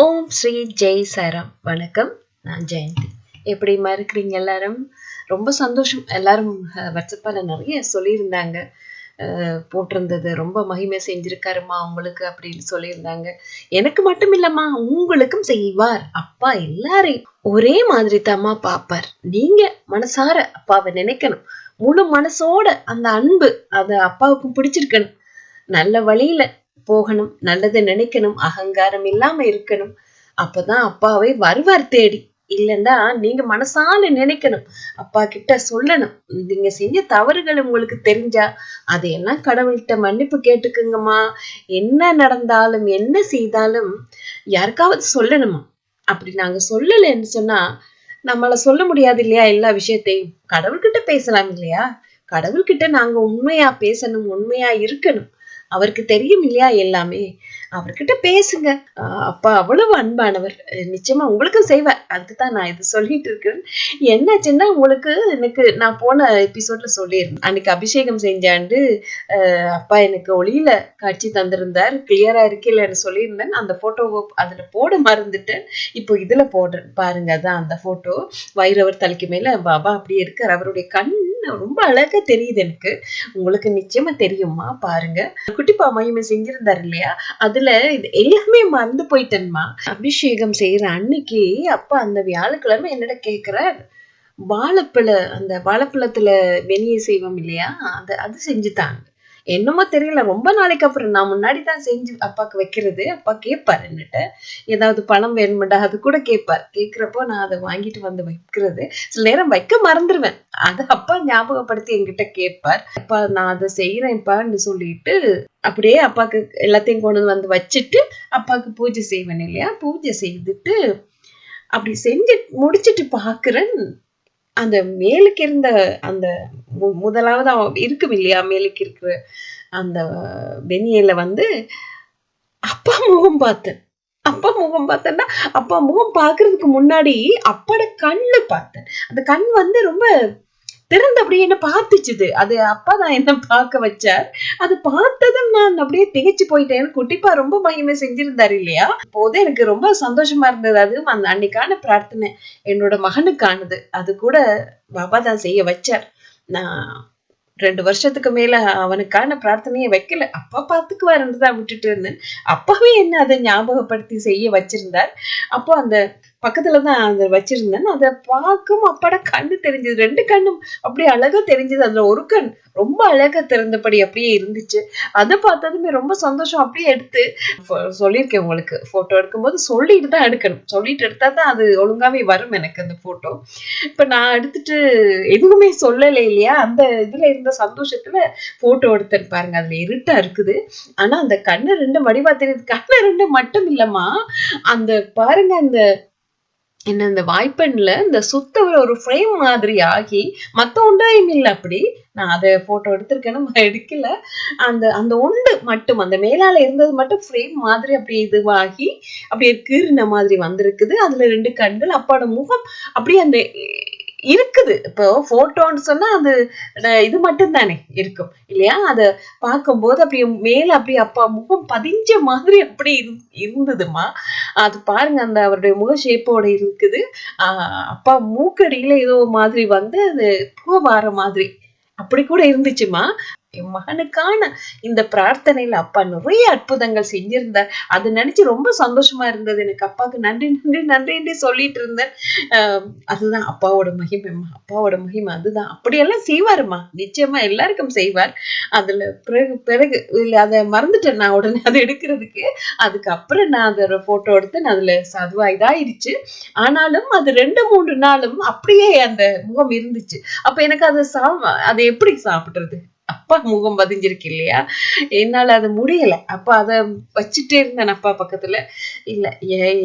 ஓம் ஸ்ரீ ஜெய் சாராம். வணக்கம், நான் ஜெயந்தி. எப்படிமா இருக்கிறீங்க எல்லாரும்? ரொம்ப சந்தோஷம். எல்லாரும் வாட்ஸ்அப்பில் நிறைய சொல்லியிருந்தாங்க, போட்டிருந்தது. ரொம்ப மகிமை செஞ்சிருக்காருமா உங்களுக்கு அப்படின்னு சொல்லியிருந்தாங்க. எனக்கு மட்டும் இல்லம்மா, உங்களுக்கும் செய்வார். அப்பா எல்லாரையும் ஒரே மாதிரி தாம்மா பார்ப்பார். நீங்க மனசார அப்பாவை நினைக்கணும். முழு மனசோட அந்த அன்பு அது அப்பாவுக்கும் பிடிச்சிருக்கணும். நல்ல வழியில போகணும், நல்லதை நினைக்கணும், அகங்காரம் இல்லாம இருக்கணும். அப்பதான் அப்பாவை வருவார் தேடி. இல்லைன்னா நீங்க மனசால நினைக்கணும், அப்பா கிட்ட சொல்லணும். நீங்க செஞ்ச தவறுகள் உங்களுக்கு தெரிஞ்சா அதையெல்லாம் கடவுள்கிட்ட மன்னிப்பு கேட்டுக்குங்கம்மா. என்ன நடந்தாலும் என்ன செய்தாலும் யாருக்காவது சொல்லணுமா. அப்படி நாங்க சொல்லலைன்னு சொன்னா நம்மள சொல்ல முடியாது இல்லையா? எல்லா விஷயத்தையும் கடவுள்கிட்ட பேசலாம் இல்லையா? கடவுள்கிட்ட நாங்க உண்மையா பேசணும், உண்மையா இருக்கணும். அவருக்கு தெரியும் இல்லையா எல்லாமே. அவர்கிட்ட பேசுங்க. அப்பா அவ்வளவு அன்பானவர். நிச்சயமா உங்களுக்கும் செய்வார். அதுக்குதான் நான் இது சொல்லிட்டு இருக்கிறேன். என்னாச்சுன்னா, உங்களுக்கு எனக்கு நான் போன எபிசோட்ல சொல்லியிருந்தேன். அன்னைக்கு அபிஷேகம் செஞ்சாண்டு அப்பா எனக்கு ஒளியில காட்சி தந்திருந்தார். கிளியரா இருக்கலன்னு சொல்லியிருந்தேன். அந்த போட்டோவை அதுல போட மறந்துட்டேன். இப்போ இதுல போடுறேன் பாருங்க. அதான் அந்த போட்டோ. வைரவர் தலைக்கு மேல பாபா அப்படியே இருக்கார். அவருடைய கண் ரொம்ப அழகா தெரியுது எனக்கு. உங்களுக்கு நிச்சயமா தெரியுமா? பாருங்க. குட்டிப்பா மகிமை செஞ்சிருந்தாரு இல்லையா? அதுல இது எல்லாமே மறந்து போயிட்டேன்மா. அபிஷேகம் செய்யற அன்னைக்கு அப்பா அந்த வியாழக்கிழமை என்னோட கேக்குறார், அந்த வாழைப்பழத்துல வெந்நிய செய்வோம் இல்லையா? அது செஞ்சுட்டாங்க. என்னமோ தெரியல, ரொம்ப நாளைக்கு அப்புறம். நான் முன்னாடிதான் செஞ்சு அப்பாக்கு வைக்கிறது. அப்பா கேட்பாரு என்னட்ட, ஏதாவது பணம் வேணுமெண்டா அது கூட கேட்பார். கேட்கிறப்போ நான் அதை வாங்கிட்டு வந்து வைக்கிறது. சில நேரம் வைக்க மறந்துடுவேன். அதை அப்பா ஞாபகப்படுத்தி என்கிட்ட கேட்பார். அப்பா நான் அதை செய்யறேன்ப்பான்னு சொல்லிட்டு அப்படியே அப்பாக்கு எல்லாத்தையும் கொண்டு வந்து வச்சுட்டு அப்பாக்கு பூஜை செய்வேன் இல்லையா? பூஜை செய்துட்டு அப்படி செஞ்சு முடிச்சுட்டு பாக்குறேன், அந்த மேலுக்கு இருந்த அந்த முதலாவது இருக்கும் இல்லையா? மேலுக்கு இருக்கிற அந்த வெந்நியில வந்து அப்பா முகம் பார்த்தேன். அப்பா முகம் பார்த்தேன்னா, அப்பா முகம் பாக்குறதுக்கு முன்னாடி அப்பாட கண்ணு பார்த்தேன். அந்த கண் வந்து ரொம்ப திறந்து அப்படியே என்ன பார்த்துச்சுது. அது அப்பா தான் என்ன பார்க்க வச்சார். அது பார்த்ததும் நான் அப்படியே திகைச்சு போயிட்டேன். குட்டிப்பா ரொம்ப மகிமை செஞ்சிருந்தாரு இல்லையா? அப்போது எனக்கு ரொம்ப சந்தோஷமா இருந்தது. அது அந்த அன்னைக்கான பிரார்த்தனை என்னோட மகனுக்கானது. அது கூட பாபா தான் செய்ய வச்சார். நான் 2 வருஷத்துக்கு மேல அவனுக்கான பிரார்த்தனையை வைக்கல. அப்பா பார்த்துக்குவாருன்னு தான் விட்டுட்டு இருந்தேன். அப்பாவே என்ன அதை ஞாபகப்படுத்தி செய்ய வச்சிருந்தார். அப்போ அந்த பக்கத்துலதான் அதை வச்சிருந்தேன். அதை பார்க்கும் அப்பாட கண்ணு தெரிஞ்சது. 2 கண்ணும் அப்படியே அழகா தெரிஞ்சது. அதுல ஒரு கண் ரொம்ப அழகா திறந்தபடி அப்படியே இருந்துச்சு. அதை பார்த்ததுமே ரொம்ப சந்தோஷம். அப்படியே எடுத்து சொல்லியிருக்கேன் உங்களுக்கு. போட்டோ எடுக்கும்போது சொல்லிட்டு தான் எடுக்கணும். சொல்லிட்டு எடுத்தா தான் அது ஒழுங்காவே வரும் எனக்கு அந்த போட்டோ. இப்ப நான் எடுத்துட்டு எதுவுமே சொல்லலை இல்லையா? அந்த இதுல இருந்த சந்தோஷத்துல போட்டோ எடுத்தேன் பாருங்க. அதுல இருட்டா இருக்குது. ஆனா அந்த கண்ணு 2 வடிவா தெரியுது. கண்ணு 2 மட்டும் இல்லம்மா, அந்த பாருங்க, அந்த என்ன இந்த வாய்ப்பெண்ல இந்த சுத்த ஒரு ஃப்ரேம் மாதிரி ஆகி மத்த ஒன்றையும் இல்லை. அப்படி நான் அதை போட்டோ எடுத்திருக்கேன்னு எடுக்கல. அந்த அந்த ஒன்று மட்டும், அந்த மேலால இருந்தது மட்டும் ஃப்ரேம் மாதிரி அப்படி இதுவாகி அப்படியே கீறின மாதிரி வந்திருக்குது. அதுல 2 கண்கள். அப்பாட முகம் அப்படியே அந்த இருக்குது. இப்போ போட்டோன்னு சொன்னா அது இது மட்டும் தானே இருக்கும் இல்லையா? அத பார்க்கும்போது அப்படியே மேல அப்படியே அப்பா முகம் பதிஞ்ச மாதிரி அப்படி இருந்ததுமா. அது பாருங்க, அந்த அவருடைய முக ஷேப்போட இருக்குது. அப்பா மூக்கடியில ஏதோ மாதிரி வந்து அது பூ வார மாதிரி அப்படி கூட இருந்துச்சுமா. என் மகனுக்கான இந்த பிரார்த்தனையில அப்பா நிறைய அற்புதங்கள் செஞ்சிருந்தார். அது நினைச்சு ரொம்ப சந்தோஷமா இருந்தது எனக்கு. அப்பாவுக்கு நன்றி நன்றி நன்றின்னு சொல்லிட்டு இருந்தேன். அதுதான் அப்பாவோட மகிமைமா. அப்பாவோட மகிமை அதுதான். அப்படியெல்லாம் செய்வாருமா. நிச்சயமா எல்லாருக்கும் செய்வார். அதுல பிறகு இல்ல, அதை மறந்துட்டேன் நான் உடனே அதை எடுக்கிறதுக்கு. அதுக்கப்புறம் நான் அதை போட்டோ எடுத்து அதுல அதுவா இதாயிடுச்சு. ஆனாலும் அது 2-3 நாளும் அப்படியே அந்த முகம் இருந்துச்சு. அப்ப எனக்கு அதை எப்படி சாப்பிடுறது? அப்பா முகம் பதிஞ்சிருக்கு இல்லையா? என்னால அது முடியல. அப்ப அத வச்சுட்டே இருந்தேன் அப்பா பக்கத்துல. இல்ல,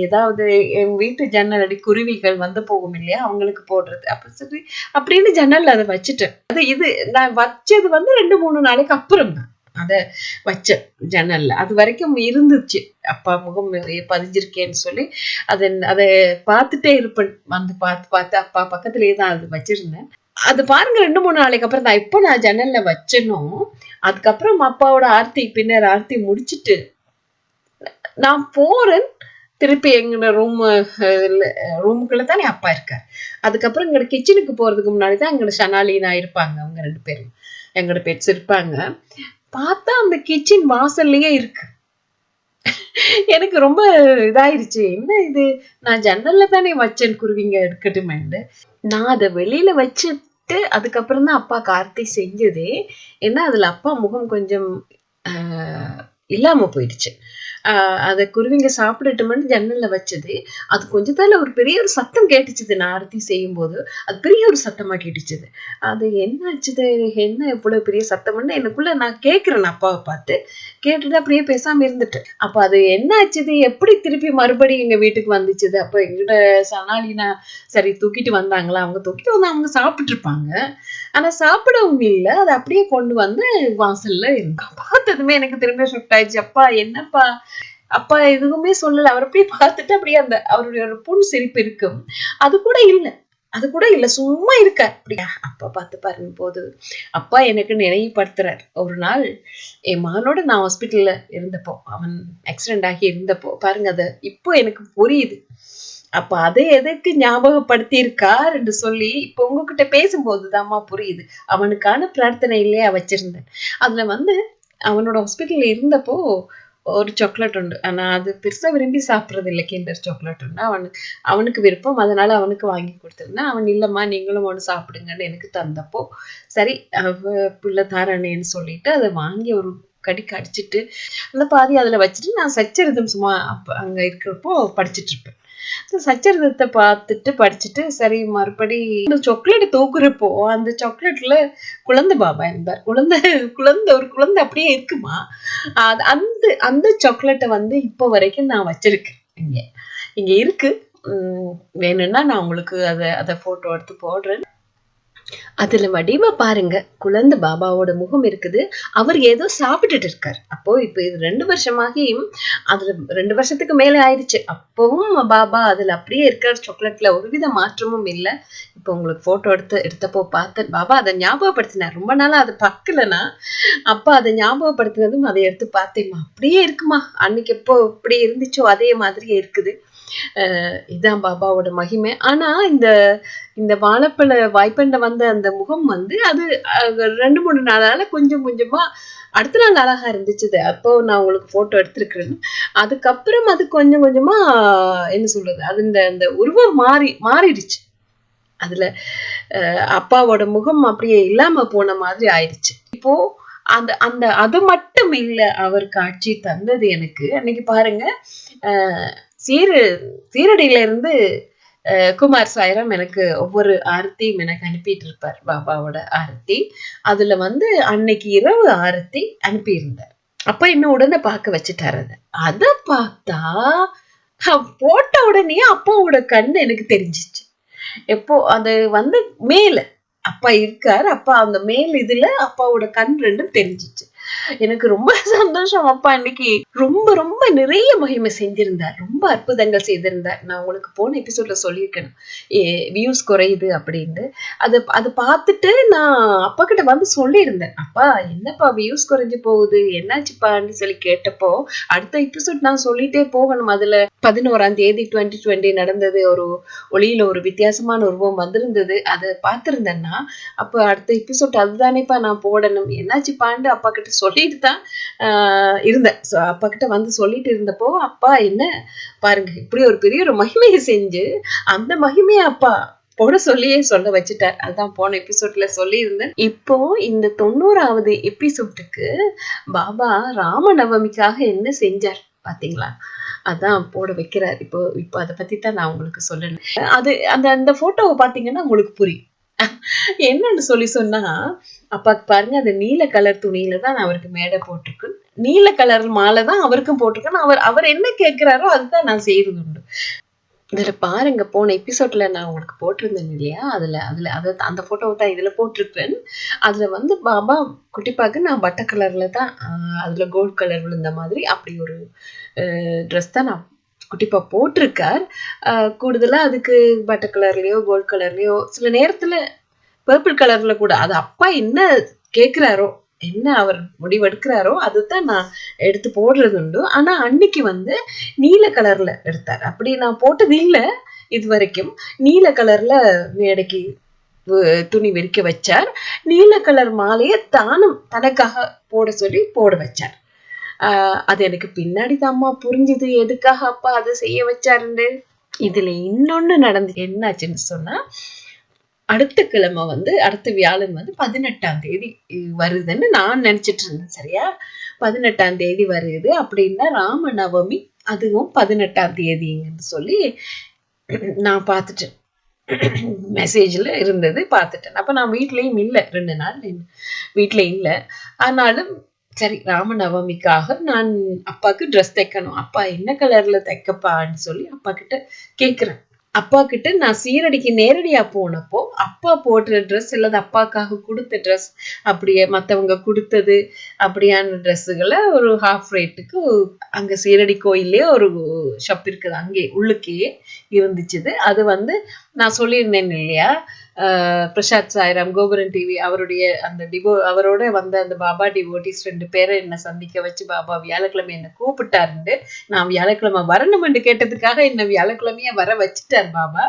ஏதாவது என் வீட்டு ஜன்னல் அடி குருவிகள் வந்து போகும் இல்லையா? அவங்களுக்கு போடுறது அப்ப சரி அப்படின்னு ஜன்னல்ல அதை வச்சுட்டேன். இது நான் வச்சது வந்து 2-3 நாளைக்கு அப்புறம் தான் அத வச்ச ஜன்னல்ல. அது வரைக்கும் இருந்துச்சு அப்பா முகம் பதிஞ்சிருக்கேன்னு சொல்லி. அதை பார்த்துட்டே இருப்பேன். வந்து பார்த்து பார்த்து அப்பா பக்கத்துலயே தான் அது வச்சிருந்தேன். அது பாருங்க, 2-3 நாளைக்கு அப்புறம் தான் எப்ப நான் ஜன்னல்ல வச்சனும், அதுக்கப்புறம் அப்பாவோட ஆர்த்தி பின்னர் ஆர்த்தி முடிச்சுட்டு நான் போறேன். திருப்பி எங்களோட ரூமுக்குள்ள தானே அப்பா இருக்கார். அதுக்கப்புறம் எங்களோட கிச்சனுக்கு போறதுக்கு முன்னாடிதான் எங்களோட ஷனாலினா இருப்பாங்க. அவங்க 2 பேரும் எங்களோட பெட்ஸ் இருப்பாங்க. பார்த்தா அந்த கிச்சன் வாசல்லயே இருக்கு. எனக்கு ரொம்ப இதாயிருச்சு. என்ன இது, நான் ஜன்னல்ல தானே வச்சேன் குருவிங்க எடுக்கட்டுமேன்னு. நான் அதை வெளியில வச்சுட்டு அதுக்கப்புறம் தான் அப்பா கார்த்தி செஞ்சதே. ஏன்னா அதுல அப்பா முகம் கொஞ்சம் இல்லாம போயிடுச்சு. அதை குருவிங்க சாப்பிடட்டுமென்னு ஜன்னல்ல வச்சது. அது கொஞ்சத்தால ஒரு பெரிய ஒரு சத்தம் கேட்டுச்சுது. நான் ஆரத்தி செய்யும் போது அது பெரிய ஒரு சத்தமா கேட்டுச்சுது. அது என்ன ஆச்சுது, என்ன இவ்வளவு பெரிய சத்தம்னு எனக்குள்ள நான் கேட்கிறேன். அப்பாவை பார்த்து கேட்டுட்டு அப்படியே பேசாம இருந்துட்டு, அப்ப அது என்ன ஆச்சுது, எப்படி திருப்பி மறுபடியும் எங்க வீட்டுக்கு வந்துச்சுது. அப்ப எங்கிட்ட சனாலினா சரி தூக்கிட்டு வந்தாங்களா, அவங்க தூக்கிட்டு வந்து அவங்க சாப்பிட்டு இருப்பாங்க. ஆனா சாப்பிடவும் இல்லை. அதை அப்படியே கொண்டு வந்து வாசல்ல இருக்கும். பார்த்ததுமே எனக்கு திரும்ப ஷிஃப்ட் ஆயிடுச்சு. அப்பா என்னப்பா, அப்பா எதுவுமே சொல்லல. அவர் அப்படியே பார்த்துட்டு அப்படியே அந்த அவருடைய ஒரு புன் சிரிப்பு இருக்கும். அது கூட இல்ல, அது கூட இல்ல, சும்மா இருக்க அப்படியா. அப்பா பார்த்து பாருங்க போது அப்பா எனக்கு நினைவுபடுத்துறார். ஒரு நாள் என் மகனோட நான் ஹாஸ்பிட்டல்ல இருந்தப்போ, அவன் ஆக்சிடென்ட் ஆகி இருந்தப்போ பாருங்க, அது இப்போ எனக்கு புரியுது. அப்ப அதை எதுக்கு ஞாபகப்படுத்தி இருக்கார் என்று சொல்லி இப்ப உங்ககிட்ட பேசும்போதுதாம்மா புரியுது. அவனுக்கான பிரார்த்தனை இல்லையா வச்சிருந்தேன். அதுல வந்து அவனோட ஹாஸ்பிட்டல்ல இருந்தப்போ ஒரு சாக்லேட் உண்டு. ஆனா அது பெருசா விரும்பி சாப்பிடுறது இல்லை. கிண்டர் சாக்லேட் உண்டு. அவனுக்கு விருப்பம், அதனால அவனுக்கு வாங்கி கொடுத்திருந்தேன். அவன் இல்லம்மா நீங்களும் ஒண்ணு சாப்பிடுங்கன்னு எனக்கு தந்தப்போ, சரி பிள்ளை தாரானேன்னு சொல்லிட்டு அதை வாங்கி ஒரு கடிக்கு அடிச்சிட்டு அந்த பாதி அதுல வச்சுட்டு நான் சச்சரிதம் சும்மா அப்ப அங்க இருக்கிறப்போ படிச்சுட்டு இருப்பேன். சச்சரிதத்தை பார்த்துட்டு படிச்சுட்டு சரி மறுபடி சாக்லேட் தூக்குறப்போ அந்த சாக்லேட்ல குழந்தை பாபா இருந்தார். ஒரு குழந்தை அப்படியே இருக்குமா. அந்த அந்த சாக்லேட்டை வந்து இப்போ வரைக்கும் நான் வச்சிருக்கேன். இங்க இருக்கு. வேணும்னா நான் உங்களுக்கு அதை போட்டோ எடுத்து போடுறேன். அதுல வடிவ பாருங்க, குழந்தை பாபாவோட முகம் இருக்குது. அவர் ஏதோ சாப்பிட்டுட்டு இருக்காரு. அப்போ இப்ப இது 2 வருஷமாகி அதுல 2 வருஷத்துக்கு மேலே ஆயிடுச்சு. அப்பவும் பாபா அதுல அப்படியே இருக்காரு. சாக்லேட்ல ஒருவித மாற்றமும் இல்லை. இப்ப உங்களுக்கு போட்டோ எடுத்தப்போ பார்த்தேன். பாபா அதை ஞாபகப்படுத்தினார். ரொம்ப நாளா அதை பார்க்கலனா அப்பா அதை ஞாபகப்படுத்தினதும் அதை எடுத்து பார்த்தேம்மா, அப்படியே இருக்குமா, அன்னைக்கு எப்போ இப்படி இருந்துச்சோ அதே மாதிரியே இருக்குது. இதான் பாபாவோட மகிமை. ஆனா இந்த இந்த வாழைப்பழ வாய்ப்பண்ட வந்த அந்த முகம் வந்து அது 2-3 நாளால கொஞ்சம் கொஞ்சமா அடுத்த நாள் அழகா இருந்துச்சு. அப்போ நான் உங்களுக்கு போட்டோ எடுத்திருக்கிறேன். அதுக்கப்புறம் அது கொஞ்சம் கொஞ்சமா என்ன சொல்றது, அது இந்த உருவம் மாறிடுச்சு. அதுல அப்பாவோட முகம் அப்படியே இல்லாம போன மாதிரி ஆயிடுச்சு. இப்போ அந்த அந்த அது மட்டும் இல்ல அவர் காட்சி தந்தது எனக்கு. அன்னைக்கு பாருங்க, சீரடியில இருந்து குமார் சாய்ராம் எனக்கு ஒவ்வொரு ஆரத்தியும் எனக்கு அனுப்பிட்டு இருப்பார். பாபாவோட ஆரத்தி. அதுல வந்து அன்னைக்கு இரவு ஆரத்தி அனுப்பியிருந்தார். அப்ப இன்னும் உடனே பார்க்க வச்சுட்டாரு. அத பார்த்தா போட்ட உடனே அப்பாவோட கண்ணு எனக்கு தெரிஞ்சிச்சு. எப்போ அது வந்து மேல அப்பா இருக்காரு. அப்பா அந்த மேல் இதுல அப்பாவோட கண் 2 தெரிஞ்சிச்சு. எனக்கு ரொம்ப சந்தோஷம். அப்பா இன்னைக்கு ரொம்ப ரொம்ப நிறைய மகிமை செஞ்சிருந்தார். ரொம்ப அற்புதங்கள் செய்திருந்தார். நான் உங்களுக்கு போன எபிசோட்ல சொல்லியிருக்கேன் வியூஸ் குறையுது அப்படின்னு. அது பார்த்துட்டு நான் அப்பா கிட்ட வந்து சொல்லியிருந்தேன். அப்பா என்னப்பா வியூஸ் குறைஞ்சு போகுது, என்னாச்சுப்பான்னு சொல்லி கேட்டப்போ அடுத்த எபிசோட் நான் சொல்லிட்டே போகணும். அதுல 11ஆம் தேதி 2020 நடந்தது. ஒரு ஒளியில ஒரு வித்தியாசமான உருவம் வந்திருந்தது. அதை பார்த்திருந்தேன்னா அப்ப அடுத்த எபிசோட் அதுதானேப்பா நான் போடணும். என்னாச்சுப்பான்னு அப்பா கிட்ட சொல்லிட்டு தான் இருந்தேன். அப்பா கிட்ட வந்து சொல்லிட்டு இருந்தப்போ அப்பா என்ன பாருங்க, இப்படி ஒரு பெரிய ஒரு மகிமையை செஞ்சு அந்த மகிமையை அப்பா போட சொல்ல வச்சுட்டார். அதுதான் போன எபிசோட்ல சொல்லி இருந்தேன். இப்போ இந்த 90ஆவது எபிசோட்டுக்கு பாபா ராமநவமிக்காக என்ன செஞ்சார் பாத்தீங்களா, அதான் போட வைக்கிறார். இப்போ அதை பத்தி தான் நான் உங்களுக்கு சொல்லணும். அது அந்த போட்டோவை பாத்தீங்கன்னா உங்களுக்கு புரியும் என்னன்னு சொன்னா. அப்பாக்கு பாருங்க, அந்த நீல கலர் துணியில தான் அவருக்கு மேடை போட்டிருக்கு. நீல கலர் மாலை தான் அவருக்கும் போட்டிருக்கேன். அவர் என்ன கேட்கிறாரோ அதுதான் நான் செய்யறது உண்டு. இதுல பாருங்க, போன எபிசோட்ல நான் உங்களுக்கு போட்டிருந்தேன் இல்லையா, அதுல அந்த போட்டோவை தான் இதுல போட்டிருப்பேன். அதுல வந்து பாபா குட்டிப்பாக்கு நான் பட்டை கலர்ல தான் அதுல கோல்ட் கலர் விழுந்த மாதிரி அப்படி ஒரு ட்ரெஸ் தான் நான் குட்டிப்பா போட்டிருக்கார். கூடுதலா அதுக்கு பட்டை கலர்லயோ கோல்ட் கலர்லயோ சில நேரத்துல பர்பிள் கலர்ல கூட அது அப்பா என்ன கேக்குறாரோ என்ன அவர் முடிவெடுக்கிறாரோ அதுதான் நான் எடுத்து போடுறது உண்டு. ஆனா அன்னைக்கு வந்து நீல கலர்ல எடுத்தார். அப்படி நான் போட்டது இல்ல இது வரைக்கும். நீல கலர்ல மேடைக்கு துணி விரிக்க வச்சார். நீல கலர் மாலையை தானும் தனக்காக போட சொல்லி போட வச்சார். அது எனக்கு பின்னாடி தான்மா புரிஞ்சுது எதுக்காக அப்பா அதை செய்ய வச்சாருன்னு. இதுல இன்னொன்னு நடந்து என்னாச்சுன்னு சொன்னா, அடுத்த கிழமை வந்து அடுத்த வியாழன் வந்து 18ஆம் தேதி வருதுன்னு நான் நினைச்சிட்டு இருந்தேன். சரியா, 18ஆம் தேதி வருது அப்படின்னா ராம நவமி, அதுவும் 18ஆம் தேதின்னு சொல்லி நான் பார்த்துட்டேன். மெசேஜ்ல இருந்தது பார்த்துட்டேன். அப்ப நான் வீட்லயும் இல்லை, 2 நாள் வீட்டுல இல்லை. ஆனாலும் சரி, ராமநவமிக்காக நான் அப்பாவுக்கு ட்ரெஸ் தைக்கணும். அப்பா என்ன கலர்ல தைக்கப்பான்னு சொல்லி அப்பா கிட்ட கேக்குறேன். அப்பா கிட்ட நான் சீரடிக்கு நேரடியா போனப்போ அப்பா போடுற ட்ரெஸ் அல்லது அப்பாக்காக கொடுத்த ட்ரெஸ், அப்படியே மத்தவங்க கொடுத்தது அப்படியான ட்ரெஸ்ஸுகளை ஒரு ஹாஃப் ரேட்டுக்கு அங்க சீரடி கோயிலே ஒரு ஷாப் இருக்குது, அங்கே உள்ளுக்கே இருந்துச்சு. அது வந்து நான் சொல்லியிருந்தேன் இல்லையா, பிரசாத் சாய்ராம் கோபுரன் டிவி அவருடைய அந்த அவரோட வந்த அந்த பாபா டிவோட்டிஸ் 2 பேரை என்ன சந்திக்க வச்சு பாபா வியாழக்கிழமை என்ன கூப்பிட்டாருண்டு. நான் வியாழக்கிழமை வரணும்னு கேட்டதுக்காக என்ன வியாழக்கிழமையா வர வச்சுட்டார் பாபா.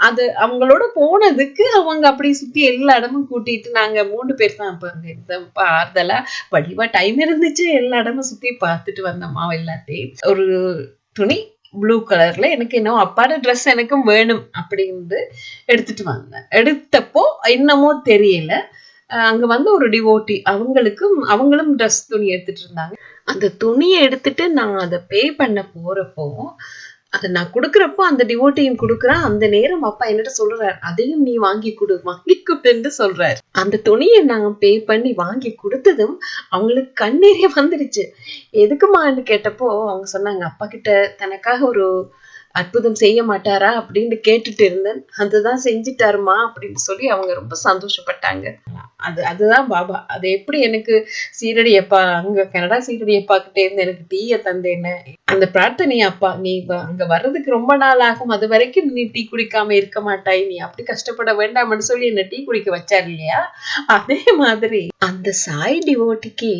அது அவங்களோட போனதுக்கு அவங்க அப்படி சுத்தி எல்லா இடமும் கூட்டிட்டு, நாங்க 3 பேர் தான் அப்ப ஆறுதலா வடிவா டைம் இருந்துச்சு, எல்லா இடமும் சுத்தி பார்த்துட்டு வந்தோமா எல்லாத்தையும். ஒரு துணி ப்ளூ கலர்ல எனக்கு இன்னும் அப்பாட ட்ரெஸ் எனக்கும் வேணும் அப்படின்னு எடுத்துட்டு வந்தேன். எடுத்தப்போ என்னமோ தெரியல, அங்க வந்து ஒரு டிவோட்டி அவங்களும் ட்ரெஸ் துணி எடுத்துட்டு இருந்தாங்க. அந்த துணியை எடுத்துட்டு நான் அதை பே பண்ண போறப்போ, அதை நான் கொடுக்குறப்போ அந்த டிவோட்டியும் கொடுக்குறான். அந்த நேரம் அப்பா என்னட்ட சொல்றாரு, அதையும் நீ வாங்கி கொடுன்னு சொல்றாரு. அந்த துணியை நான் பே பண்ணி வாங்கி கொடுத்ததும் அவங்களுக்கு கண்ணீரே வந்துருச்சு. எதுக்குமான்னு கேட்டப்போ அவங்க சொன்னாங்க, அப்பா கிட்ட தனக்காக ஒரு அற்புதம் செய்ய மாட்டாரா அப்படின்னு கேட்டுட்டு இருந்தேன், அதுதான் செஞ்சுட்டாருமா அப்படின்னு சொல்லி அவங்க ரொம்ப சந்தோஷப்பட்டாங்க. அதுதான் பாபா. அது எப்படி எனக்கு சீரடியப்பா, அங்க கனடா சீரடியப்பா கிட்ட இருந்து எனக்கு டீயை தந்தேன்னு அந்த பிரார்த்தனையா, அப்பா நீ அங்க வர்றதுக்கு ரொம்ப நாள் ஆகும், அது வரைக்கும் நீ டீ குடிக்காம இருக்க மாட்டாய், நீ அப்படி கஷ்டப்பட வேண்டாம்னு சொல்லி என்ன டீ குடிக்க வச்சாரு இல்லையா, அதே மாதிரி அந்த சாய் டிவோட்டிக்கு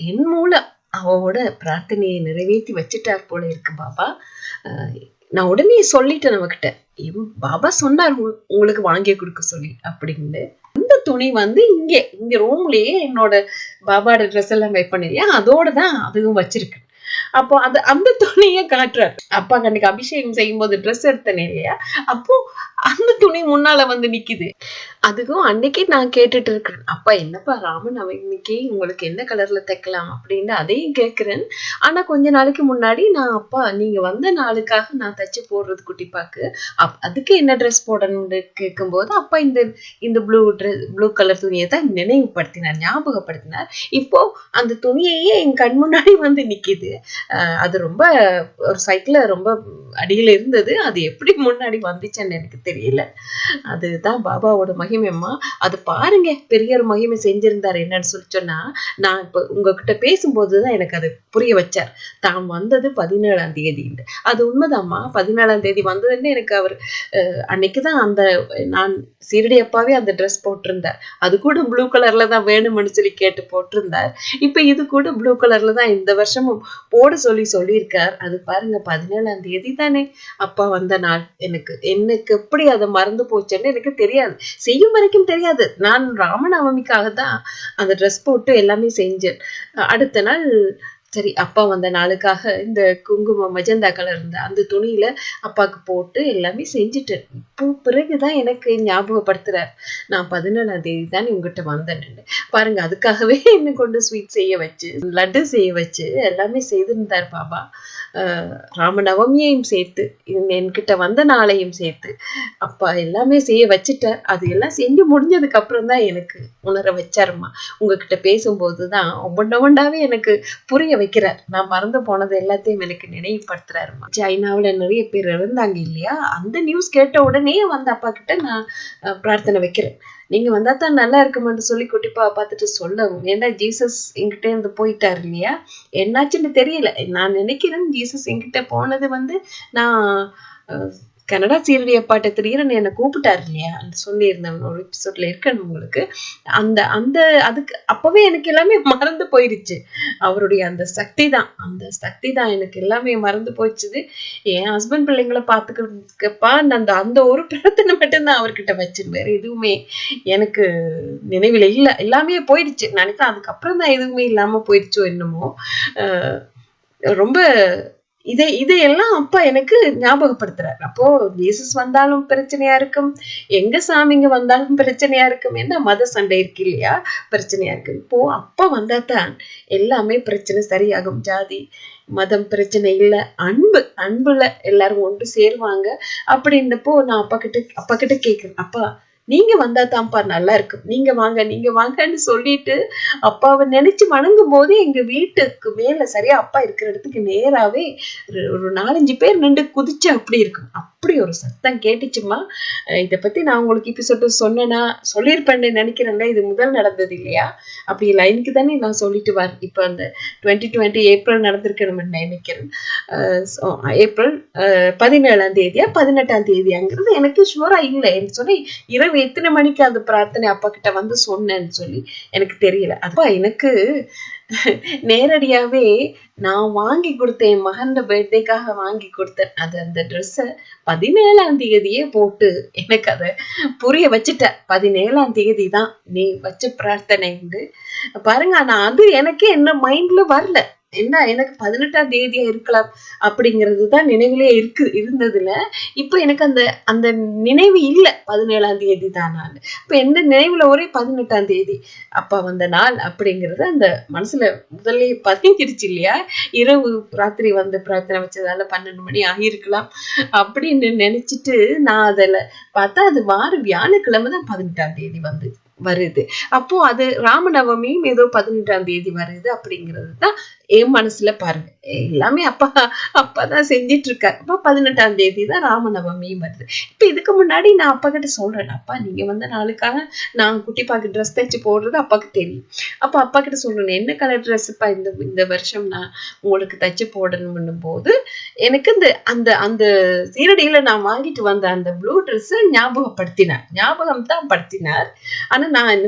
என் மூலம் அவனோட பிரார்த்தனையை நிறைவேற்றி வச்சுட்டார் போல இருக்கு பாபா. நான் உடனே சொல்லிட்டேன் நம்மகிட்ட, பாபா சொன்னார் உங்களுக்கு வாங்கி கொடுக்க சொல்லி அப்படின்னு. அந்த துணி வந்து இங்க ரூம்லயே என்னோட பாபாவோட ட்ரெஸ் எல்லாம் வைப் பண்ணியா, அதோட தான் அதுவும் வச்சிருக்கு. அப்போ அந்த துணியை காட்டுறாரு. அப்பா அன்னைக்கு அபிஷேகம் செய்யும் போது ட்ரெஸ் எடுத்தனே இல்லையா, அப்போ அந்த துணி முன்னால வந்து நிக்குது. அதுக்கும் அன்னைக்கு நான் கேட்டுட்டு இருக்கிறேன், அப்பா என்னப்பா ராமன் இன்னைக்கு உங்களுக்கு என்ன கலர்ல தைக்கலாம் அப்படின்னு அதையும் கேட்கிறேன். ஆனா கொஞ்ச நாளைக்கு முன்னாடி நான், அப்பா நீங்க வந்த நாளுக்காக நான் தைச்சு போடுறது குட்டிப்பாக்கு, அதுக்கு என்ன ட்ரெஸ் போடணும்னு கேட்கும்போது அப்பா இந்த ப்ளூ கலர் துணியை தான் நினைவுபடுத்தினார், ஞாபகப்படுத்தினார். இப்போ அந்த துணியையே என் கண் முன்னாடி வந்து நிக்குது. அது ரொம்ப ஒரு சைக்கிள் ரொம்ப அடியில இருந்தது, அது எப்படி முன்னாடி வந்துச்சுன்னு எனக்கு தெரியல. அதுதான் பாபாவோட மகிமைம்மா. அது பாருங்க, பெரிய ஒரு மகிமை செஞ்சிருந்தாரு. என்னன்னு சொல்லி சொன்னா, நான் இப்ப உங்ககிட்ட பேசும்போதுதான் எனக்கு அது புரிய வச்சார். தான் வந்தது 17ஆம் தேதி. அது உண்மைதாம்மா, 17ஆம் தேதி வந்ததுன்னு எனக்கு அவர் அன்னைக்குதான் அந்த நான் சீரடி அப்பாவே அந்த ட்ரெஸ் போட்டிருந்தார். அது கூட ப்ளூ கலர்ல தான் வேணும்னு சொல்லி கேட்டு போட்டிருந்தார். இப்ப இது கூட ப்ளூ கலர்ல தான் இந்த வருஷமும் போட சொல்லியிருக்கார். அது பாருங்க, 17ஆம் தேதி தானே அப்பா வந்த நாள். எனக்கு எப்படி அதை மறந்து போச்சுன்னு எனக்கு தெரியாது, செய்யும் வரைக்கும் தெரியாது. நான் ராமநவமிக்காக தான் அந்த ட்ரெஸ் போட்டு எல்லாமே செஞ்சேன். அடுத்த நாள் சரி அப்பா வந்த நாளுக்காக இந்த குங்குமம் மஜந்தா கலர் இருந்த அந்த துணியில அப்பாவுக்கு போட்டு எல்லாமே செஞ்சுட்டேன். இப்போ பிறகுதான் எனக்கு ஞாபகப்படுத்துறார், நான் 17ஆம் தேதி தான் உங்ககிட்ட வந்தேன்னு. பாருங்க, அதுக்காகவே என்ன கொண்டு ஸ்வீட் செய்ய வச்சு, லட்டு செய்ய வச்சு எல்லாமே செய்திருந்தார் பாபா. ராமநவமியையும் சேர்த்து என்கிட்ட வந்த நாளையும் சேர்த்து அப்பா எல்லாமே செய்ய வச்சுட்டார். அது எல்லாம் செஞ்சு முடிஞ்சதுக்கு அப்புறம் தான் எனக்கு உணர வச்சாருமா. உங்ககிட்ட பேசும்போதுதான் ஒவ்வொன்றாவே எனக்கு புரிய வைக்கிறார். நான் மறந்து போனது எல்லாத்தையும் எனக்கு நினைவுபடுத்துறாருமா. சைனாவுல நிறைய பேர் இருந்தாங்க இல்லையா, அந்த நியூஸ் கேட்ட உடனே வந்து அப்பா கிட்ட நான் பிரார்த்தனை வைக்கிறேன், நீங்க வந்தா தான் நல்லா இருக்குமென்று சொல்லி குட்டிப்பா பார்த்துட்டு சொல்லவும். ஏன்னா ஜீசஸ் என்கிட்ட இருந்து போயிட்டாரு இல்லையா, என்னாச்சுன்னு தெரியல. நான் நினைக்கிறேன் ஜீசஸ் என்கிட்ட போனது வந்து நான் கனடா சீரடி அப்பாட்ட திடீர்னு என்னை கூப்பிட்டாரு இல்லையா, அந்த சொல்லியிருந்தேன் ஒரு எபிசோட்ல இருக்கணும் உங்களுக்கு. அந்த அந்த அதுக்கு அப்பவே எனக்கு எல்லாமே மறந்து போயிருச்சு. அவருடைய அந்த சக்தி தான் எனக்கு எல்லாமே மறந்து போயிடுச்சுது. என் ஹஸ்பண்ட் பிள்ளைங்களை பாத்துக்கிறதுக்குப்பா அந்த அந்த ஒரு பிரார்த்தனை மட்டும்தான் அவர்கிட்ட வச்சேன். வேற எதுவுமே எனக்கு நினைவில் இல்ல. எல்லாமே போயிடுச்சு. நினைக்கிறேன் அதுக்கப்புறம் தான் எதுவுமே இல்லாம போயிடுச்சோ என்னமோ. ரொம்ப இதையெல்லாம் அப்பா எனக்கு ஞாபகப்படுத்துறாரு. அப்போ ஜீசஸ் வந்தாலும் பிரச்சனையா இருக்கும், எங்க சாமிங்க வந்தாலும் பிரச்சனையா இருக்கும். என்ன மத சண்டை இருக்கு இல்லையா, பிரச்சனையா இருக்கு. இப்போ அப்பா வந்தாதான் எல்லாமே பிரச்சனை சரியாகும். ஜாதி மதம் பிரச்சனை இல்ல, அன்புல எல்லாரும் ஒன்று சேருவாங்க. அப்படின்னப்போ நான் அப்பா கிட்ட கேக்குறேன், அப்பா நீங்க வந்தா தான்ப்பா நல்லா இருக்கும், நீங்க வாங்கன்னு சொல்லிட்டு அப்பாவை நினைச்சு வணங்கும் போது எங்க வீட்டுக்கு மேல சரியா அப்பா இருக்கிற இடத்துக்கு நேராவே ஒரு 4-5 பேர் நின்று குதிச்சு அப்படி இருக்கும். அப்படி ஒரு சத்தம் கேட்டுச்சுமா. இதை பத்தி நான் உங்களுக்கு எபிசோட் சொன்னேன்னா சொல்லியிருப்பேன்னு நினைக்கிறேன்ல. இது முதல் நடந்தது இல்லையா, அப்படி லைனுக்கு தானே நான் சொல்லிட்டு வரேன். இப்ப அந்த 2020 ஏப்ரல் நடந்திருக்கணும்னு நினைக்கிறேன். ஏப்ரல் 17ஆம் தேதியா 18ஆம் தேதியாங்கிறது எனக்கு ஷுவரா இல்லை. எனக்கு சொல்லி இரவு எத்தனை மணிக்கு அந்த பிரார்த்தனை அப்பா கிட்ட வந்து சொன்னேன்னு சொல்லி எனக்கு தெரியல. அப்பா எனக்கு நேரடியாவே நான் வாங்கி கொடுத்தேன், என் மகன் பர்த்டேக்காக வாங்கி கொடுத்தேன். அந்த ட்ரெஸ்ஸ 17ஆம் தேதியே போட்டு எனக்கு அதை புரிய வச்சுட்ட. 17ஆம் தேதி தான் நீ வச்ச பிரார்த்தனை பாருங்க. ஆனா அது எனக்கே என்ன மைண்ட்ல வரல. என்ன எனக்கு 18ஆம் தேதியா இருக்கலாம் அப்படிங்கிறதுதான் நினைவிலே இருந்ததுல. இப்ப எனக்கு அந்த நினைவு இல்ல 17ஆம் தேதி தான். நான் இப்ப எந்த நினைவுல ஒரே 18ஆம் தேதி அப்பா வந்த நாள் அப்படிங்கறது அந்த மனசுல முதல்ல பதிஞ்சிருச்சு இல்லையா. இரவு ராத்திரி வந்து பிரார்த்தனை வச்சதால 12 மணி ஆகியிருக்கலாம் அப்படின்னு நினைச்சிட்டு நான் அதுல பார்த்தா அது வியாழக்கிழமை தான் 18ஆம் தேதி வருது. அப்போ அது ராமநவமியும் ஏதோ 18ஆம் தேதி வருது அப்படிங்கிறது தான் என் மனசுல. பாருங்க, எல்லாமே அப்பாதான் செஞ்சிட்டு இருக்காரு. அப்ப 18ஆம் தேதி தான் ராமநவமியும் வருது. இப்ப இதுக்கு முன்னாடி நான் அப்பா கிட்ட சொல்றேன், அப்பா நீங்க வந்த நாளுக்காக நான் குட்டிப்பாக்கு ட்ரெஸ் தைச்சு போடுறது அப்பாக்கு தெரியும். அப்ப அப்பா கிட்ட சொல்றேன், என்ன கலர் ட்ரெஸ்ப்பா இந்த வருஷம் நான் உங்களுக்கு தைச்சு போடணும் போது எனக்கு அந்த அந்த சீரடியில நான் வாங்கிட்டு வந்த அந்த ப்ளூ ட்ரெஸ் ஞாபகம் தான் படுத்தினார். ஆனா நான்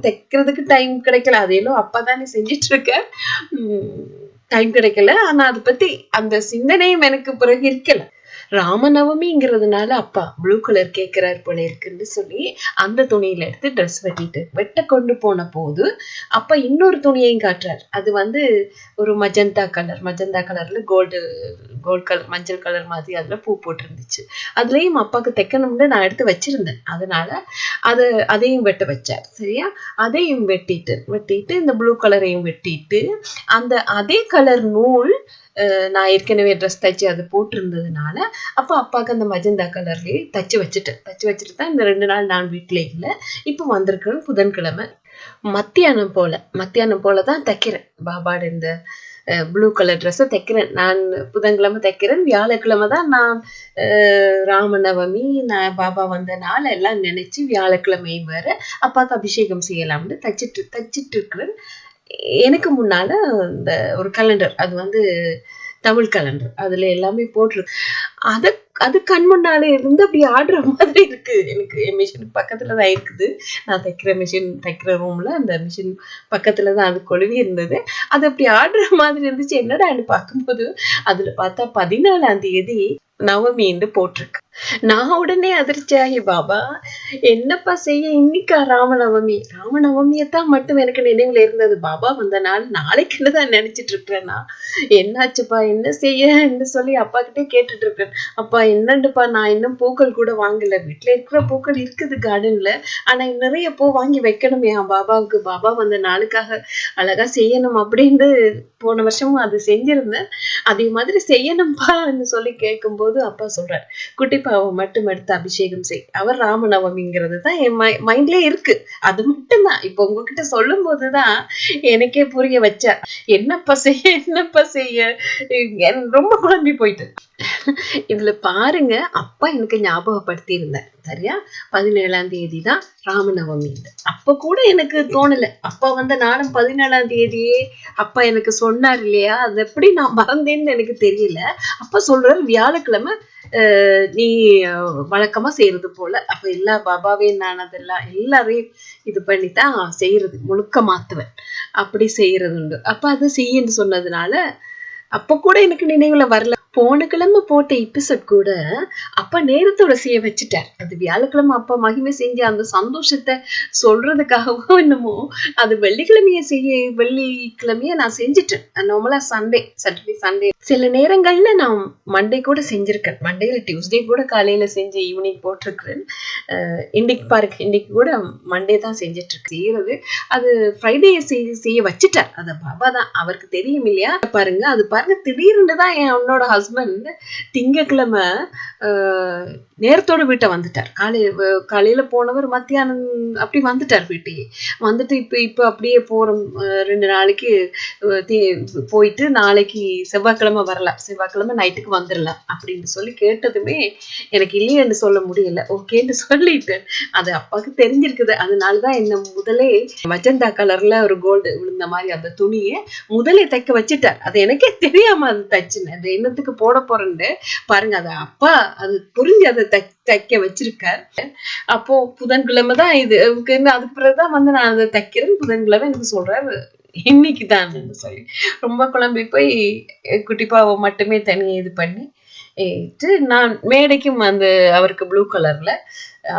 தைக்கிறதுக்கு டைம் கிடைக்கல. அதையெல்லாம் அப்பதானே செஞ்சிட்டு இருக்க, டைம் கிடைக்கல. ஆனா அதை பத்தி அந்த சிந்தனையும் எனக்கு பிறகு இருக்கல. ராமநவமிங்கிறதுனால அப்பா ப்ளூ கலர் கேட்கிறாரு போல இருக்குன்னு சொல்லி அந்த துணியில எடுத்து ட்ரெஸ் வெட்ட கொண்டு போன போது அப்பா இன்னொரு துணியையும் காட்டுறாரு. அது வந்து ஒரு மஜந்தா கலர்ல கோல்டு கலர், மஞ்சள் கலர் மாதிரி அதுல பூ போட்டு இருந்துச்சு. அதுலயும் அப்பாவுக்கு தைக்கணும்னு நான் எடுத்து வச்சிருந்தேன். அதனால அதையும் வெட்ட வச்சார். சரியா, அதையும் வெட்டிட்டு இந்த ப்ளூ கலரையும் வெட்டிட்டு அதே கலர் நூல் நான் ஏற்கனவே ட்ரெஸ் தைச்சு அது போட்டிருந்ததுனால அப்ப அப்பாவுக்கு அந்த மஜந்தா கலர்லயே தச்சு வச்சுட்டு தான் இந்த 2 நாள் நான் வீட்டுல இல்லை. இப்ப வந்திருக்கிற புதன்கிழமை மத்தியானம் போலதான் தைக்கிறேன். பாபாட இந்த ப்ளூ கலர் ட்ரெஸ்ஸை தைக்கிறேன். நான் புதன்கிழமை தைக்கிறேன். வியாழக்கிழமை தான் நான் ராமநவமி நான் பாபா வந்த நாள் எல்லாம் நினைச்சு வியாழக்கிழமையும் வேற அப்பாவுக்கு அபிஷேகம் செய்யலாம்னு தச்சிட்டு இருக்கிறேன். எனக்கு முன்னால இந்த ஒரு கேலண்டர், அது வந்து தமிழ் கேலண்டர், அதுல எல்லாமே போட்டிருக்கு. அது கண் முன்னாலே இருந்து அப்படி ஆடுற மாதிரி இருக்கு. எனக்கு என் மிஷின் பக்கத்துலதான் இருக்குது. நான் தைக்கிற ரூம்ல அந்த மிஷின் பக்கத்துலதான் அது கொழுவி இருந்தது. அது அப்படி ஆடுற மாதிரி இருந்துச்சு. என்னடான்னு பார்க்கும்போது அதுல பார்த்தா 14ஆம் தேதி நவமின்னு போட்டிருக்கு. நான் உடனே அதிர்ச்சியாகி, பாபா என்னப்பா செய்ய, இன்னைக்கா ராமநவமியத்தான் மட்டும் எனக்கு நினைவுல இருந்தது. பாபா வந்த நாள் நாளைக்குன்னு தான் நினைச்சிட்டு இருக்கிறேன். நான் என்னாச்சுப்பா, என்ன செய்யன்னு சொல்லி அப்பா கிட்டே கேட்டுட்டு இருக்கேன். அப்பா என்னண்டுப்பா, நான் இன்னும் பூக்கள் கூட வாங்கல. வீட்டுல இருக்கிற பூக்கள் இருக்குது கார்டன்ல, ஆனா நிறைய பூ வாங்கி வைக்கணும் என் பாபாவுக்கு. பாபா வந்த நாளுக்காக அழகா செய்யணும் அப்படின்னு போன வருஷமும் அது செஞ்சிருந்தேன். அதே மாதிரி செய்யணும்பான்னு சொல்லி கேட்கும்போது அப்பா சொல்றாரு, குட்டிப்பாவை மட்டும் எடுத்து அபிஷேகம் செய். அவர் ராமநவமிங்கிறது தான் என் மைண்ட்லயே இருக்கு. அது மட்டும்தான் இப்ப உங்ககிட்ட சொல்லும் போதுதான் எனக்கே புரிய வச்சா. என்னப்பா செய்ய ரொம்ப குழம்பி போயிட்டு. இதுல பாருங்க, அப்பா எனக்கு ஞாபகப்படுத்தி இருந்தார். சரியா? 17ஆம் தேதி தான் ராமநவமி. அப்ப கூட எனக்கு தோணல. அப்பா வந்த நானும் 17ஆம் தேதியே அப்பா எனக்கு சொன்னார் இல்லையா? அது எப்படி நான் மறந்தேன்னு எனக்கு தெரியல. அப்பா சொல்றாரு வியாழக்கிழமை நீ வழக்கமா செய்யறது போல. அப்ப எல்லா பாபாவே நான் அதெல்லாம் எல்லாரையும் இது பண்ணித்தான் செய்யறது, முழுக்க மாத்துவேன். அப்படி செய்யறது உண்டு. அப்ப அதை செய்யன்னு சொன்னதுனால அப்ப கூட எனக்கு நினைவுல வரல. போன கிழமை போட்ட எபிசோட் கூட அப்பா நேரத்தோட செய்ய வச்சுட்டார். அது வியாழக்கிழமை அப்பா மகிமை செஞ்ச அந்த சந்தோஷத்தை சொல்றதுக்காகவும் என்னமோ அது வெள்ளிக்கிழமைய நான் செஞ்சுட்டேன். நார்மலா சாட்டர்டே சண்டே சில நேரங்கள்ல நான் மண்டே கூட செஞ்சிருக்கேன். மண்டேல டியூஸ்டே கூட காலையில செஞ்சு ஈவினிங் போட்டிருக்கிறேன். இன்னைக்கு பாருங்க, இன்னைக்கு கூட மண்டே தான் செஞ்சுட்டு இருக்கு. செய்யறது அது ஃப்ரைடே செய்ய வச்சுட்டார். அது பாபா தான், அவருக்கு தெரியும் இல்லையா? பாருங்க, அது பாருங்க, திடீர்னு தான் என்னோட ஹஸ்பண்ட் திங்கக்கிழமை நேரத்தோட வீட்டை வந்துட்டார். காலையில போனவர் மத்தியானம் அப்படி வந்துட்டார் வீட்டையே. வந்துட்டு இப்ப அப்படியே போறோம், 2 நாளைக்கு போயிட்டு நாளைக்கு செவ்வாய்க்கிழமை வரலாம், செவ்வாய்க்கிழமை நைட்டுக்கு வந்துடலாம் அப்படின்னு சொல்லி கேட்டதுமே எனக்கு இல்லையன்னு சொல்ல முடியல. ஓகேன்னு சொல்லிட்டு அது அப்பாவுக்கு தெரிஞ்சிருக்குது. அதனாலதான் என்ன முதலே மஜந்தா கலர்ல ஒரு கோல்டு விழுந்த மாதிரி அந்த துணியை முதலே தைக்க வச்சுட்டார். அது எனக்கே தெரியாம அது தைச்சுன்னு அது என்னத்துக்கு போட போறேன்னு பாருங்க. அது அப்பா அது புரிஞ்சு அதை தைக்க வச்சிருக்கார். அப்போ புதன்கிழமை தான் இது, அதுக்கு பிறகுதான் வந்து நான் அதை தைக்கிறேன். புதன்கிழமை எனக்கு சொல்றாரு இன்னைக்கு தான் சொல்லி ரொம்ப குழம்பி போய் குட்டிப்பாவை மட்டுமே தனியாக இது பண்ணி நான் மேடைக்கும் அந்த அவருக்கு ப்ளூ கலர்ல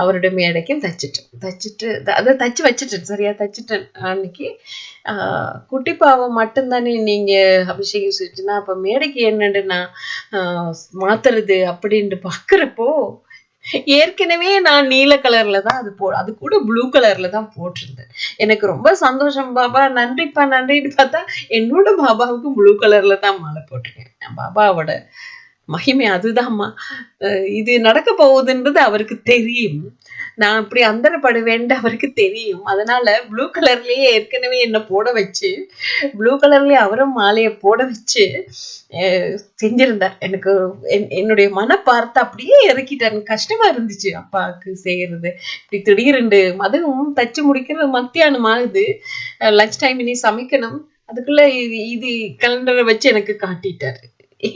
அவருடைய மேடைக்கும் தச்சுட்டு அதை தச்சு வச்சுட்டேன். சரியா தச்சுட்டேன். அன்னைக்கு குட்டிப்பாவை மட்டும்தானே நீங்க அபிஷேகம் செஞ்சுன்னா அப்ப மேடைக்கு என்னன்னு நான் மாத்துறது அப்படின்ட்டு பாக்குறப்போ ஏற்கனவே நான் நீல கலர்ல தான் அது கூட ப்ளூ கலர்ல தான் போட்டிருந்தேன். எனக்கு ரொம்ப சந்தோஷம். பாபா நன்றிப்பா நன்றின்னு பார்த்தா என்னோட பாபாவுக்கும் ப்ளூ கலர்ல தான் மாலை போட்டிருக்கேன். பாபாவோட மகிமை அதுதான்மா. இது நடக்க போகுதுன்றது அவருக்கு தெரியும். நான் அப்படி அந்தரப்படுவேன்னு அவருக்கு தெரியும். அதனால ப்ளூ கலர்லயே ஏற்கனவே என்ன போட வச்சு ப்ளூ கலர்லயே அவரும் மாலையை போட வச்சு செஞ்சிருந்தார். எனக்கு என்னுடைய மன பார்த்து அப்படியே இறக்கிட்டாரு. கஷ்டமா இருந்துச்சு அப்பாவுக்கு செய்யறது. இப்படி திடீரெண்டு அதுவும் தச்சு முடிக்கிறது மத்தியானம் ஆகுது, லஞ்ச் டைம், இனி சமைக்கணும். அதுக்குள்ள இது கலண்டரை வச்சு எனக்கு காட்டிட்டாரு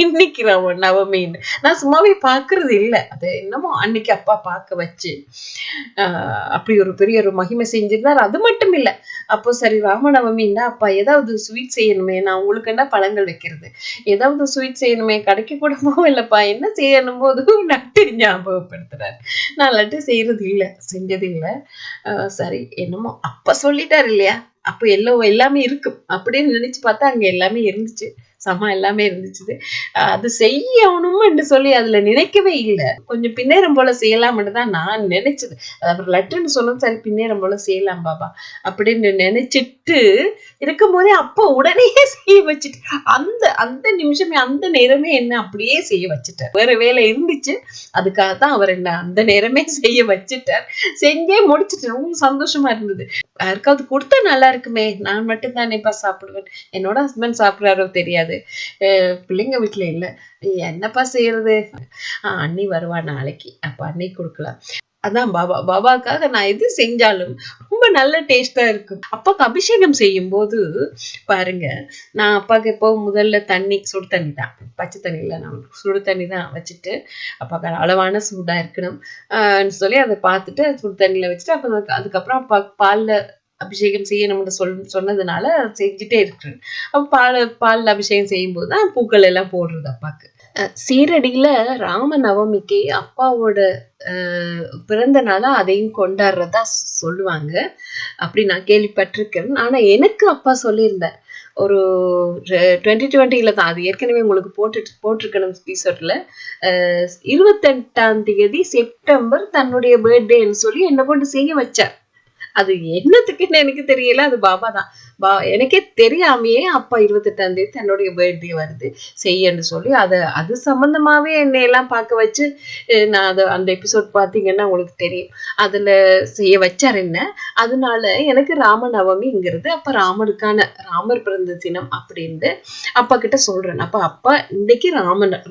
இன்னைக்கு நவமின்னு. நான் சும்மாவே பாக்குறது இல்லை. அது என்னமோ அன்னைக்கு அப்பா பார்க்க வச்சு அப்படி ஒரு பெரிய ஒரு மகிமை செஞ்சிருந்தார். அது மட்டும் இல்ல, அப்போ சரி ராமநவமின்னா அப்பா ஏதாவது ஸ்வீட் செய்யணுமே, நான் உங்களுக்கு என்ன பழங்கள் வைக்கிறது, ஏதாவது ஸ்வீட் செய்யணுமே, கடைக்கு கூட போகலப்பா, என்ன செய்யணும் போது லட்டு ஞாபகப்படுத்துறாரு. நான் லட்டு செய்யறது இல்லை, செஞ்சது இல்லை. சரி என்னமோ அப்ப சொல்லிட்டாரு இல்லையா, அப்ப எல்லாமே இருக்கும் அப்படின்னு நினைச்சு பார்த்தா அங்க எல்லாமே இருந்துச்சு. எல்லாமே இருந்துச்சு. அது செய்யணும் என்று சொல்லி அதுல நினைக்கவே இல்லை. கொஞ்சம் பின்னேறம் போல செய்யலாம்னு தான் நான் நினைச்சது. அப்புறம் லட்டுன்னு சொன்னது சரி பின்னேறம் போல செய்யலாம் பாபா அப்படின்னு நினைச்சிட்டு இருக்கும் போதே அப்பா உடனே செய்ய வச்சுட்டு அந்த நிமிஷமே அந்த நேரமே என்ன அப்படியே செய்ய வச்சுட்டார். வேற வேலை இருந்துச்சு, அதுக்காகத்தான் அவர் என்ன அந்த நேரமே செய்ய வச்சுட்டார். செஞ்சே முடிச்சுட்டு ரொம்ப சந்தோஷமா இருந்தது. யாருக்காவது கொடுத்தா நல்லா இருக்குமே, நான் மட்டும் தானேப்பா சாப்பிடுவேன், என்னோட ஹஸ்பண்ட் சாப்பிடுறாரோ தெரியாது, பிள்ளைங்க வீட்டுல இல்ல, என்னப்பா செய்யறது, அண்ணி வருவா நாளைக்கு, அப்ப அன்னைக்கு கொடுக்கலாம். அதான் பாபாக்காக நான் எது செஞ்சாலும் ரொம்ப நல்ல டேஸ்டா இருக்கும். அப்பாவுக்கு அபிஷேகம் செய்யும் போது பாருங்க, நான் அப்பாவுக்கு எப்போ முதல்ல சுடு தண்ணி தான், பச்சை தண்ணியில நான் சுடு தண்ணி தான் வச்சுட்டு, அப்பாவுக்கு அளவான சூடா இருக்கணும் சொல்லி அதை பார்த்துட்டு சுடு தண்ணியில வச்சுட்டு அப்ப அதுக்கப்புறம் அப்பா பால்ல அபிஷேகம் செய்யணும்னு சொன்னதுனால செஞ்சுட்டே இருக்கிறேன். அப்ப பால் அபிஷேகம் செய்யும் போதுதான் பூக்கள் எல்லாம் போடுறது அப்பாக்கு. சீரடியில ராம நவமிக்கு அப்பாவோட பிறந்த நாளா அதையும் கொண்டாடுறதா சொல்லுவாங்க. அப்படி நான் கேள்விப்பட்டிருக்கேன். ஆனா எனக்கு அப்பா சொல்லியிருந்தார் ஒரு 2020 தான், அது ஏற்கனவே உங்களுக்கு போட்டிருக்கணும் எபிசோட்ல, 28ஆம் தேதி செப்டம்பர் தன்னுடைய பர்த்டேன்னு சொல்லி என்ன கொண்டு செய்ய வச்சார். அது என்னத்துக்குன்னு எனக்கு தெரியல, அது பாபா தான். எனக்கே தெரியாமையே அப்பா 28ஆம் தேதி தன்னுடைய பர்த்டே வருது செய்யன்னு சொல்லி அது சம்பந்தமாவே என்னை எல்லாம் பார்க்க வச்சு நான் அந்த எபிசோட் பார்த்தீங்கன்னா உங்களுக்கு தெரியும். அதுல செய்ய வச்சார் என்ன. அதனால எனக்கு ராமநவமிங்கிறது அப்ப ராமர் பிறந்த தினம் அப்படின்ட்டு அப்பா கிட்ட சொல்றேன். அப்பா இன்னைக்கு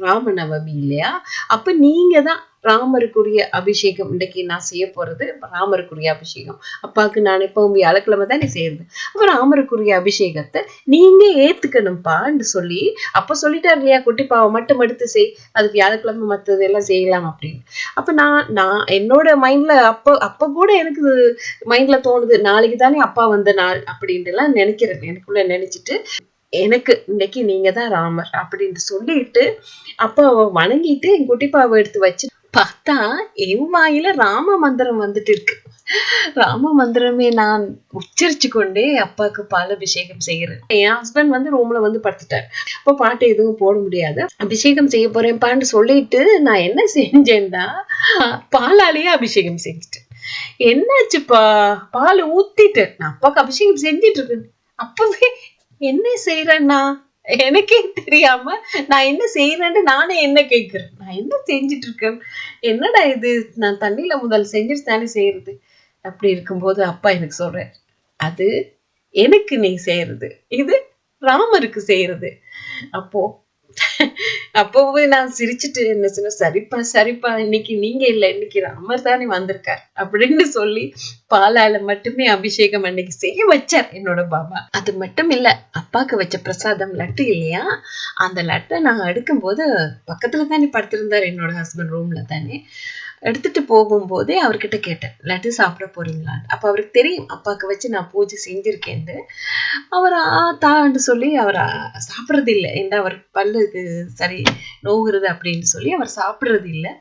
ராமநவமி இல்லையா, அப்ப நீங்க தான் ராமருக்குரிய அபிஷேகம் இன்னைக்கு நான் செய்ய போறது ராமருக்குரிய அபிஷேகம். அப்பாவுக்கு நான் எப்பவும் வியாழக்கிழமை தான் நீ செய்யறது. அப்ப ராமருக்குரிய அபிஷேகத்தை நீங்க ஏத்துக்கணும்பான்னு சொல்லி அப்ப சொல்லிட்டாரு இல்லையா, குட்டிப்பாவை மட்டும் எடுத்து செய், அது வியாழக்கிழமை மத்தது எல்லாம் செய்யலாம் அப்படின்னு. அப்ப நான் என்னோட மைண்ட்ல அப்ப கூட எனக்கு மைண்ட்ல தோணுது, நாளைக்கு தானே அப்பா வந்த நாள் அப்படின்ட்டு எல்லாம் நினைக்கிறேன். எனக்குள்ள நினைச்சிட்டு எனக்கு இன்னைக்கு நீங்க தான் ராமர் அப்படின்னு சொல்லிட்டு அப்ப வணங்கிட்டு என் குட்டிப்பாவை எடுத்து வச்சு பார்த்தா என் வாயில ராம மந்திரம் வந்துட்டு இருக்கு. ராம மந்திரமே நான் உச்சரிச்சு கொண்டே அப்பாவுக்கு பால் அபிஷேகம் செய்யறேன். என் ஹஸ்பண்ட் வந்து ரூம்ல வந்து படுத்துட்டாரு. அப்ப பாட்டு எதுவும் போட முடியாது. அபிஷேகம் செய்ய போறேன்பான்னு சொல்லிட்டு நான் என்ன செஞ்சேன்னா பாலாலேயே அபிஷேகம் செஞ்சுட்டேன். என்னாச்சுப்பா, பால் ஊத்திட்டேன். நான் அப்பாவுக்கு அபிஷேகம் செஞ்சிட்டு இருக்கேன். அப்பவே என்ன செய்யறேன்னா எனக்கே தெரியாம நான் என்ன செய்யறேன்னு நானே என்ன கேட்கிறேன். நான் என்ன செஞ்சிட்டு இருக்கேன், என்னடா இது, நான் தண்ணியில முதல் செஞ்சுட்டு தானே செய்யறது. அப்படி இருக்கும்போது அப்பா எனக்கு சொல்றாரு, அது எனக்கு நீ செய்யறது, இது ராமருக்கு செய்யறது. அப்போவே நான் சிரிச்சுட்டு என்ன சொன்ன, சரிப்பா இன்னைக்கு நீங்க இல்ல, இன்னைக்கு ராமர் தானே வந்திருக்கார் அப்படின்னு சொல்லி பாலால மட்டுமே அபிஷேகம் அன்னைக்கு செய்ய வச்சார் என்னோட பாபா. அது மட்டும் இல்ல, அப்பாக்கு வச்ச பிரசாதம் லட்டு இல்லையா, அந்த லட்டை நான் எடுக்கும் போது பக்கத்துல தானே படுத்திருந்தார் என்னோட ஹஸ்பண்ட், ரூம்ல தானே. எடுத்துட்டு போகும்போதே அவர்கிட்ட கேட்டேன், லட்டு சாப்பிட போறீங்களான்னு. அப்ப அவருக்கு தெரியும் அப்பாவுக்கு வச்சு நான் பூஜை செஞ்சிருக்கேன்னு. அவர் தான்னு சொல்லி அவர் சாப்பிட்றது இல்லை. ஏன்னா அவர் பல்லுக்கு சரி நோகுறது அப்படின்னு சொல்லி அவர் சாப்பிட்றது இல்லை.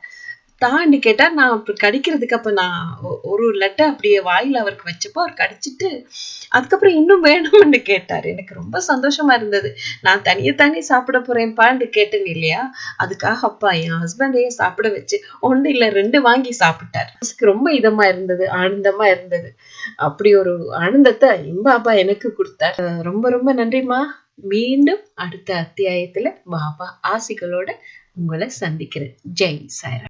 தாண்டி கேட்டா நான் அப்படி கடிக்கிறதுக்கு அப்ப நான் ஒரு லட்டை அப்படியே வாயில அவருக்கு வச்சப்போ அவர் கடிச்சிட்டு அதுக்கப்புறம் இன்னும் வேணும்னு கேட்டாரு. எனக்கு ரொம்ப சந்தோஷமா இருந்தது. நான் தனியே சாப்பிட போறேன்பான்னு கேட்டேன் இல்லையா, அதுக்காக அப்பா என் ஹஸ்பண்டையே சாப்பிட வச்சு 1 இல்ல 2 வாங்கி சாப்பிட்டார். ரொம்ப இதமா இருந்தது, ஆனந்தமா இருந்தது. அப்படி ஒரு ஆனந்தத்தை பாபா எனக்கு கொடுத்தார். ரொம்ப ரொம்ப நன்றிமா. மீண்டும் அடுத்த அத்தியாயத்துல பாபா ஆசிகளோட உங்களை சந்திக்கிறேன். ஜெய் சாய்ராம்.